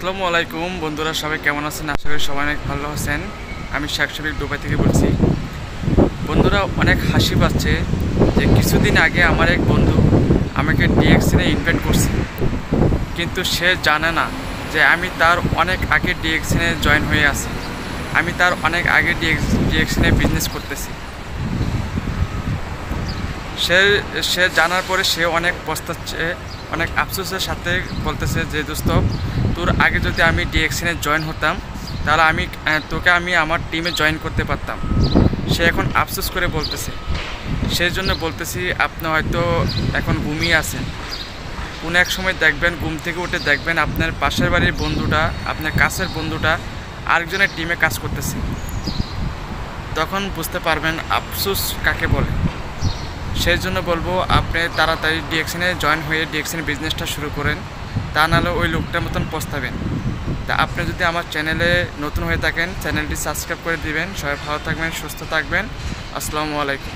আসসালামু আলাইকুম বন্ধুরা, সবাই কেমন আছেন? আশা করি সবাই অনেক ভালো আছেন। আমি শেখ শফিক দুবাই থেকে বলছি। বন্ধুরা, অনেক হাসি পাচ্ছে যে কিছুদিন আগে আমার এক বন্ধু আমাকে ডিএক্সিনে ইনভাইট করছে, কিন্তু সে জানে না যে আমি তার অনেক আগে ডিএক্সিনে জয়েন হয়ে আছি। আমি তার অনেক আগে ডিএক্সিনে বিজনেস করতেছি। সে সে জানার পরে সে অনেক পস্তাচ্ছে, অনেক আফসোসের সাথে বলতেছে যে দোস্ত, তোর আগে যদি আমি ডিএক্সিনে জয়েন হতাম তাহলে তোকে আমি আমার টিমে জয়েন করতে পারতাম। সে এখন আফসোস করে বলতেছে। সেই জন্য বলতেছি, আপনি হয়তো এখন ঘুমিয়ে আছেন, কোনো এক সময় দেখবেন, ঘুম থেকে উঠে দেখবেন আপনার পাশের বাড়ির বন্ধুটা, আপনার কাছের বন্ধুটা আরেকজনের টিমে কাজ করতেছে। তখন বুঝতে পারবেন আফসোস কাকে বলে। সেই জন্য বলবো, আপনি তাড়াতাড়ি ডিএক্সিনে জয়েন হয়ে ডিএক্সিনে বিজনেসটা শুরু করেন, তা নাহলে ওই লোকটার মতন পস্তাবেন। তা আপনি যদি আমার চ্যানেলে নতুন হয়ে থাকেন, চ্যানেলটি সাবস্ক্রাইব করে দিবেন। সবাই ভালো থাকবেন, সুস্থ থাকবেন। আসসালামু আলাইকুম।